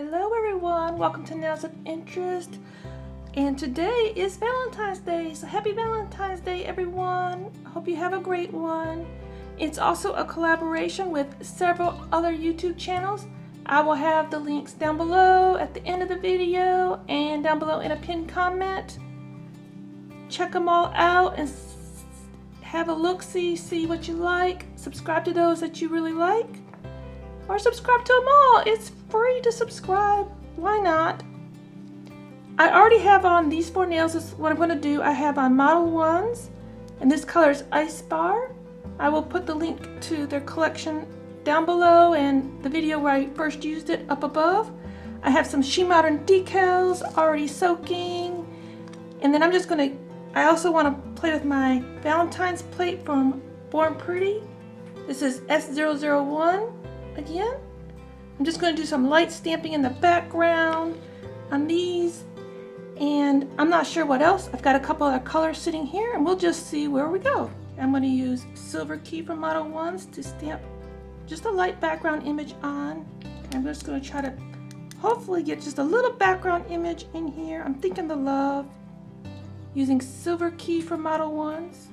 Hello everyone, welcome to Nails of Interest, and today is Valentine's Day, so happy Valentine's Day everyone. I hope you have a great one. It's also a collaboration with several other YouTube channels. I will have the links down below at the end of the video and down below in a pinned comment. Check them all out and have a look-see, see what you like. Subscribe to those that you really like. Or subscribe to them all. It's free to subscribe. Why not? I already have on these 4 nails. This is what I'm going to do. I have on Modelones, and this color is Ice Bar. I will put the link to their collection down below and the video where I first used it up above. I have some SheModern decals already soaking. And then I'm just going to, I also want to play with my Valentine's plate from Born Pretty. This is S001. Again, I'm just going to do some light stamping in the background on these, and I'm not sure what else. I've got a couple other colors sitting here, and we'll just see where we go. I'm going to use Silver Key from Modelones to stamp just a light background image on. I'm just going to try to hopefully get just a little background image in here. I'm thinking the love, using Silver Key from Modelones.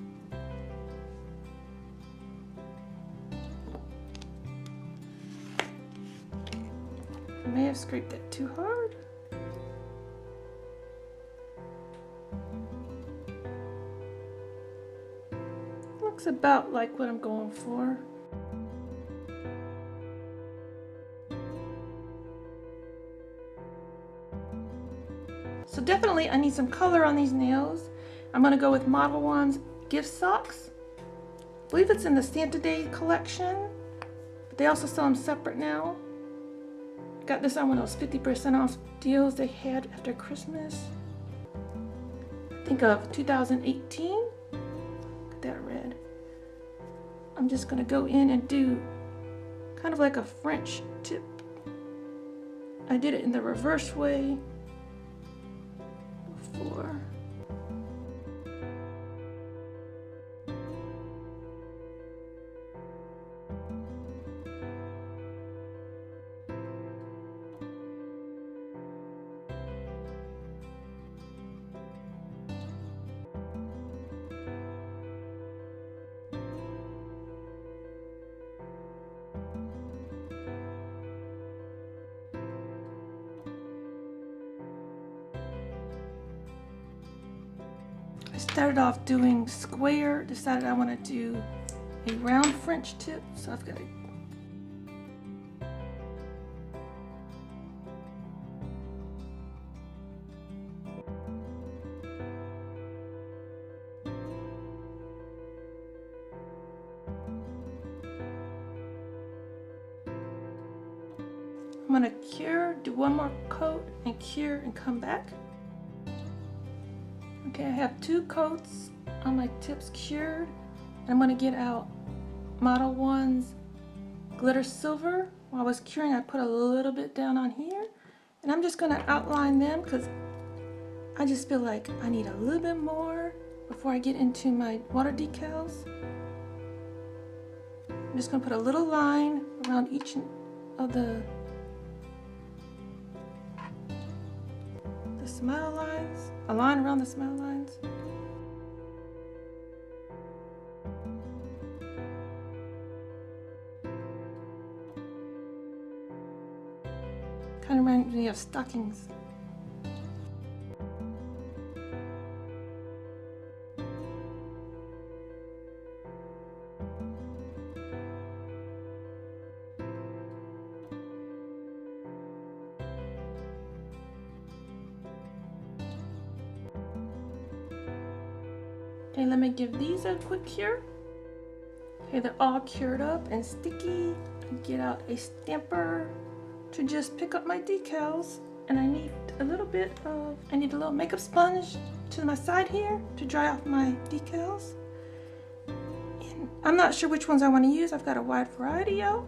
I may have scraped that too hard. Looks about like what I'm going for. So definitely I need some color on these nails. I'm going to go with Modelones Gift Socks. I believe it's in the Santa Day collection, but they also sell them separate now. Got this on one of those 50% off deals they had after Christmas. I think of 2018. Look at that red. I'm just going to go in and do kind of like a French tip. I did it in the reverse way before. I started off doing square, decided I want to do a round French tip, so I've got to I'm going to cure, do one more coat and cure and come back. Okay, I have 2 coats on my tips cured. I'm going to get out Modelones Glitter Silver. While I was curing, I put a little bit down on here. And I'm just going to outline them because I just feel like I need a little bit more before I get into my water decals. I'm just going to put a little line around each of the smile lines, a line around the smile lines. Kind of reminds me of stockings. Okay, let me give these a quick cure. Okay, they're all cured up and sticky. Get out a stamper to just pick up my decals. And I need a little makeup sponge to my side here to dry off my decals. And I'm not sure which ones I want to use. I've got a wide variety out.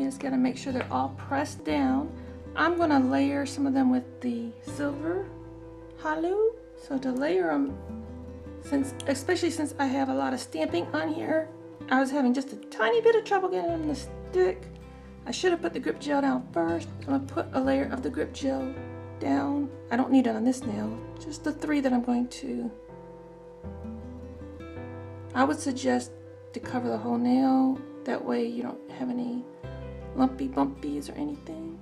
just gotta make sure they're all pressed down. I'm gonna layer some of them with the silver halo. So to layer them, especially since I have a lot of stamping on here, I was having just a tiny bit of trouble getting them to stick. I should have put the grip gel down first. I'm gonna put a layer of the grip gel down. I don't need it on this nail, just the 3 that I'm going to. I would suggest to cover the whole nail. That way you don't have any lumpy bumpies or anything.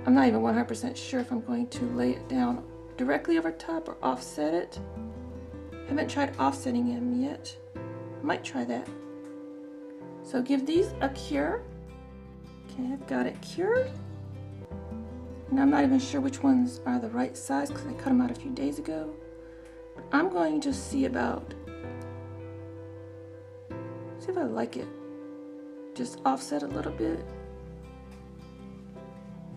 I'm not even 100% sure if I'm going to lay it down directly over top or offset it. Haven't tried offsetting them yet. I might try that. So give these a cure. Okay, I've got it cured. And I'm not even sure which ones are the right size because I cut them out a few days ago. But I'm going to see if I like it. Just offset a little bit.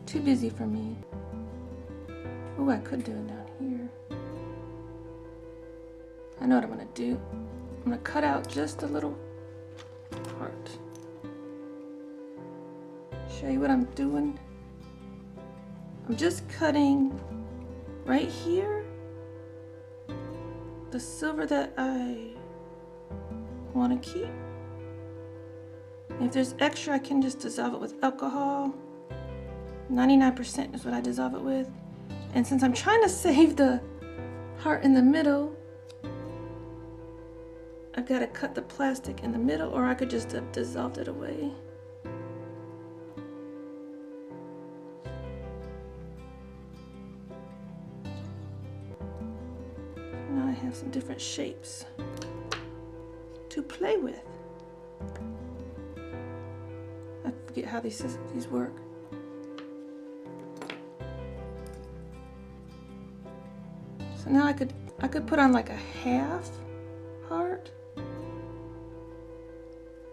Too busy for me. Oh, I could do it down here. I know what I'm gonna do. I'm gonna cut out just a little part. Show you what I'm doing. I'm just cutting right here the silver that I want to keep. And if there's extra, I can just dissolve it with alcohol. 99% is what I dissolve it with. And since I'm trying to save the heart in the middle, I've got to cut the plastic in the middle, or I could just have dissolved it away. Now I have some different shapes to play with. I forget how these work. So now I could put on like a half heart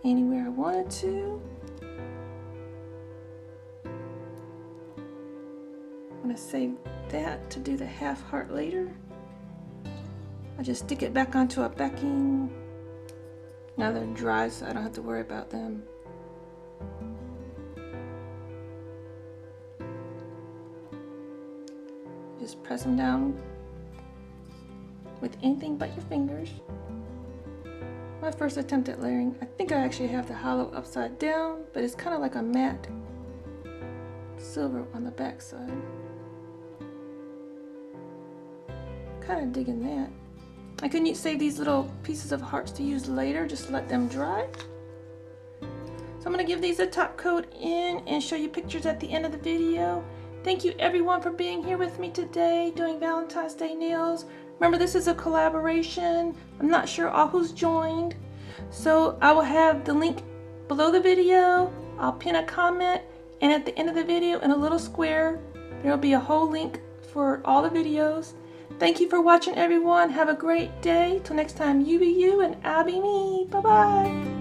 anywhere I wanted to. I'm gonna save that to do the half heart later. I just stick it back onto a backing. Now they're dry, so I don't have to worry about them. Just press them down with anything but your fingers. My first attempt at layering. I think I actually have the hollow upside down, but it's kind of like a matte silver on the back side. Kind of digging that. I can save these little pieces of hearts to use later, just let them dry. So I'm going to give these a top coat in and show you pictures at the end of the video. Thank you everyone for being here with me today doing Valentine's Day nails. Remember, this is a collaboration. I'm not sure all who's joined. So I will have the link below the video. I'll pin a comment, and at the end of the video in a little square, there will be a whole link for all the videos. Thank you for watching everyone. Have a great day. Till next time, you be you and I'll be me. Bye-bye.